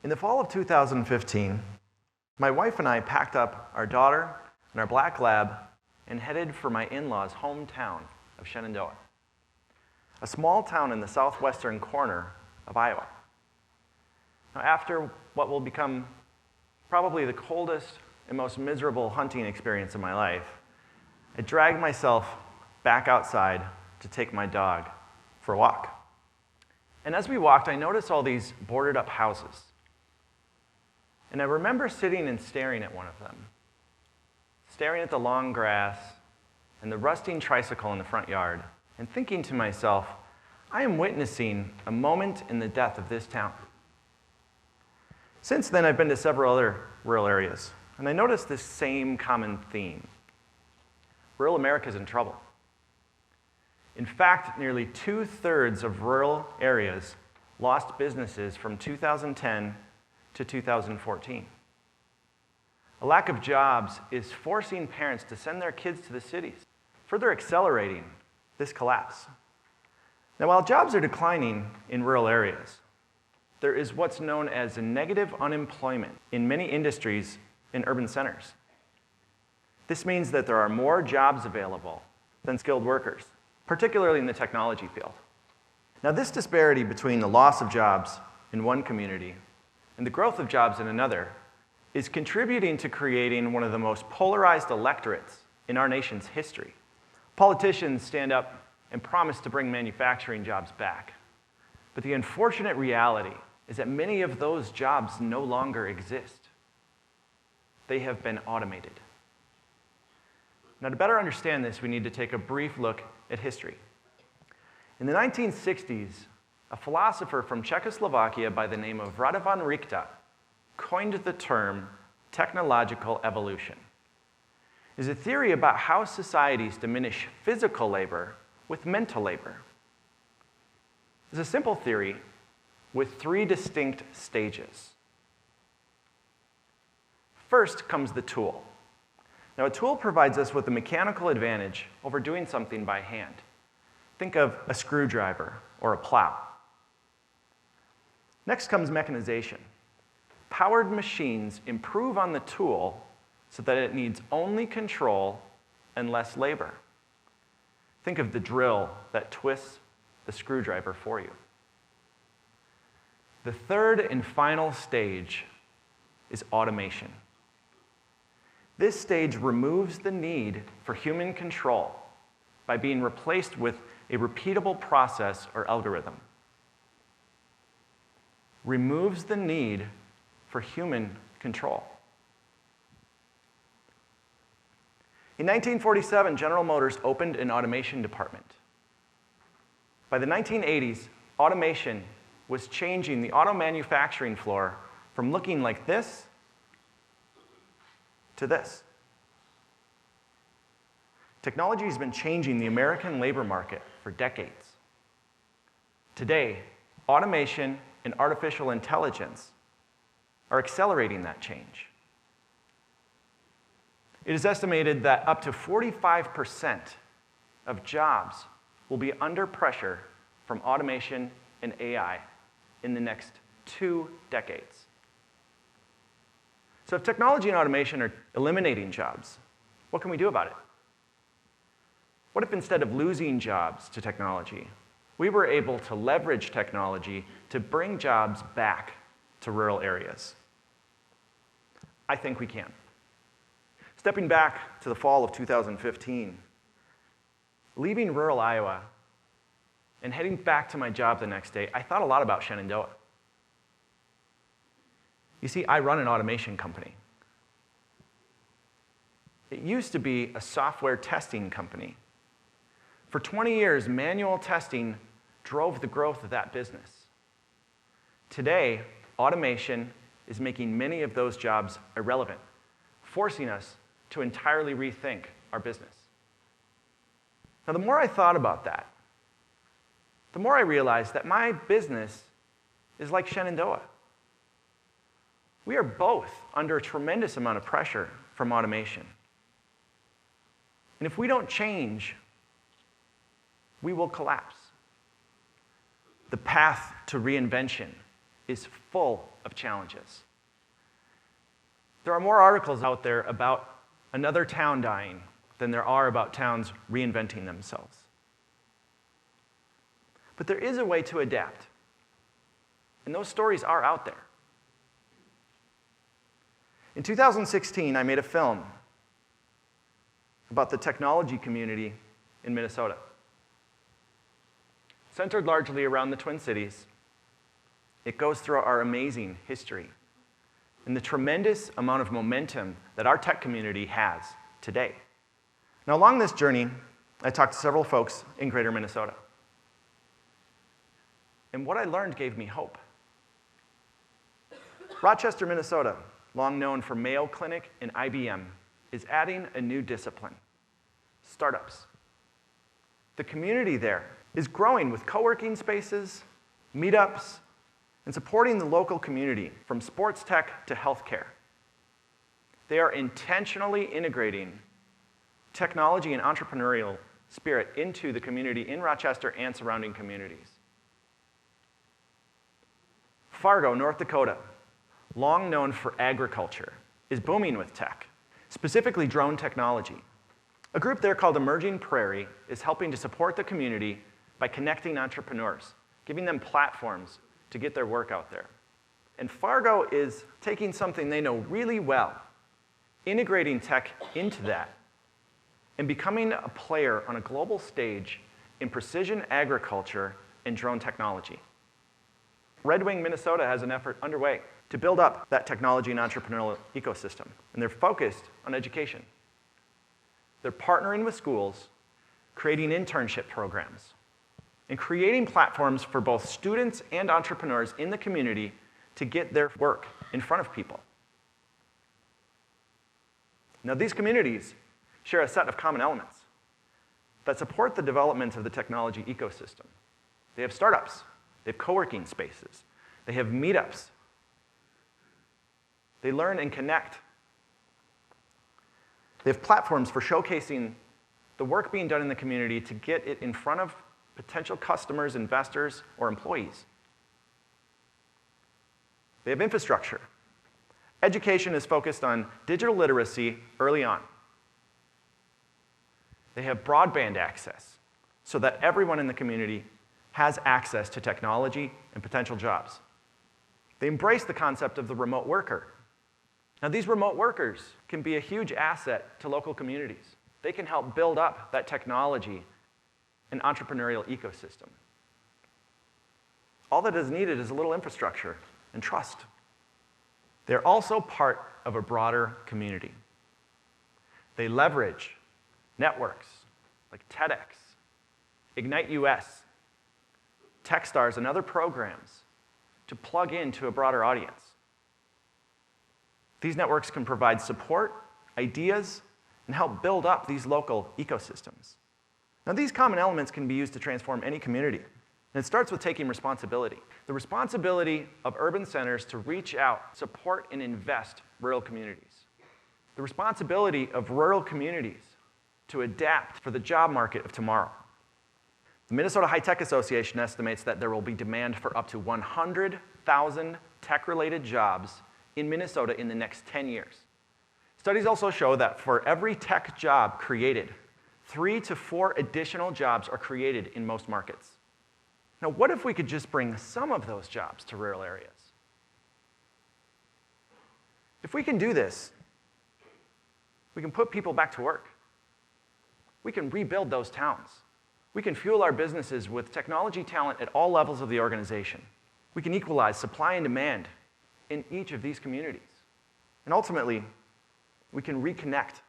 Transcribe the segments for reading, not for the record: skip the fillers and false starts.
In the fall of 2015, my wife and I packed up our daughter and our black lab and headed for my in-laws' hometown of Shenandoah, a small town in the southwestern corner of Iowa. Now, after what will become probably the coldest and most miserable hunting experience of my life, I dragged myself back outside to take my dog for a walk. And as we walked, I noticed all these boarded up houses. And I remember sitting and staring at one of them, staring at the long grass and the rusting tricycle in the front yard, and thinking to myself, I am witnessing a moment in the death of this town. Since then, I've been to several other rural areas, and I noticed this same common theme. Rural America is in trouble. In fact, nearly 2/3 of rural areas lost businesses from 2010 to 2014. A lack of jobs is forcing parents to send their kids to the cities, further accelerating this collapse. Now, while jobs are declining in rural areas, there is what's known as a negative unemployment in many industries in urban centers. This means that there are more jobs available than skilled workers, particularly in the technology field. Now, this disparity between the loss of jobs in one community and the growth of jobs in another is contributing to creating one of the most polarized electorates in our nation's history. Politicians stand up and promise to bring manufacturing jobs back. But the unfortunate reality is that many of those jobs no longer exist. They have been automated. Now, to better understand this, we need to take a brief look at history. In the 1960s, a philosopher from Czechoslovakia by the name of Radovan Richta coined the term technological evolution. It is a theory about how societies diminish physical labor with mental labor. It's a simple theory with 3 distinct stages. First comes the tool. Now, a tool provides us with a mechanical advantage over doing something by hand. Think of a screwdriver or a plow. Next comes mechanization. Powered machines improve on the tool so that it needs only control and less labor. Think of the drill that twists the screwdriver for you. The third and final stage is automation. This stage removes the need for human control by being replaced with a repeatable process or algorithm. Removes the need for human control. In 1947, General Motors opened an automation department. By the 1980s, automation was changing the auto manufacturing floor from looking like this to this. Technology has been changing the American labor market for decades. Today, automation and artificial intelligence are accelerating that change. It is estimated that up to 45% of jobs will be under pressure from automation and AI in the next 2 decades. So if technology and automation are eliminating jobs, what can we do about it? What if instead of losing jobs to technology, we were able to leverage technology to bring jobs back to rural areas? I think we can. Stepping back to the fall of 2015, leaving rural Iowa and heading back to my job the next day, I thought a lot about Shenandoah. You see, I run an automation company. It used to be a software testing company. For 20 years, manual testing drove the growth of that business. Today, automation is making many of those jobs irrelevant, forcing us to entirely rethink our business. Now, the more I thought about that, the more I realized that my business is like Shenandoah. We are both under a tremendous amount of pressure from automation. And if we don't change, we will collapse. The path to reinvention is full of challenges. There are more articles out there about another town dying than there are about towns reinventing themselves. But there is a way to adapt, and those stories are out there. In 2016, I made a film about the technology community in Minnesota. Centered largely around the Twin Cities, it goes through our amazing history and the tremendous amount of momentum that our tech community has today. Now, along this journey, I talked to several folks in greater Minnesota. And what I learned gave me hope. Rochester, Minnesota, long known for Mayo Clinic and IBM, is adding a new discipline: startups. The community there is growing with co-working spaces, meetups, and supporting the local community from sports tech to healthcare. They are intentionally integrating technology and entrepreneurial spirit into the community in Rochester and surrounding communities. Fargo, North Dakota, long known for agriculture, is booming with tech, specifically drone technology. A group there called Emerging Prairie is helping to support the community by connecting entrepreneurs, giving them platforms to get their work out there. And Fargo is taking something they know really well, integrating tech into that, and becoming a player on a global stage in precision agriculture and drone technology. Red Wing, Minnesota has an effort underway to build up that technology and entrepreneurial ecosystem, and they're focused on education. They're partnering with schools, creating internship programs, and creating platforms for both students and entrepreneurs in the community to get their work in front of people. Now, these communities share a set of common elements that support the development of the technology ecosystem. They have startups, they have co-working spaces, they have meetups, they learn and connect. They have platforms for showcasing the work being done in the community to get it in front of potential customers, investors, or employees. They have infrastructure. Education is focused on digital literacy early on. They have broadband access so that everyone in the community has access to technology and potential jobs. They embrace the concept of the remote worker. Now, these remote workers can be a huge asset to local communities. They can help build up that technology and entrepreneurial ecosystem. All that is needed is a little infrastructure and trust. They're also part of a broader community. They leverage networks like TEDx, Ignite US, Techstars, and other programs to plug into a broader audience. These networks can provide support, ideas, and help build up these local ecosystems. Now, these common elements can be used to transform any community. And it starts with taking responsibility. The responsibility of urban centers to reach out, support, and invest rural communities. The responsibility of rural communities to adapt for the job market of tomorrow. The Minnesota High Tech Association estimates that there will be demand for up to 100,000 tech-related jobs in Minnesota in the next 10 years. Studies also show that for every tech job created, 3 to 4 additional jobs are created in most markets. Now, what if we could just bring some of those jobs to rural areas? If we can do this, we can put people back to work. We can rebuild those towns. We can fuel our businesses with technology talent at all levels of the organization. We can equalize supply and demand in each of these communities. And ultimately, we can reconnect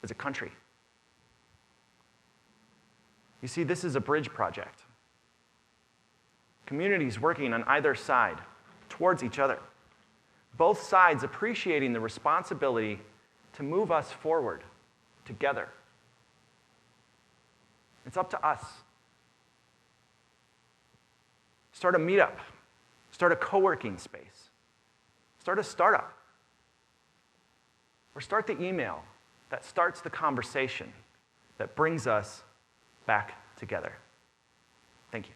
as a country. You see, this is a bridge project. Communities working on either side towards each other. Both sides appreciating the responsibility to move us forward together. It's up to us. Start a meetup. Start a co-working space. Start a startup. Or start the email that starts the conversation that brings us back together. Thank you.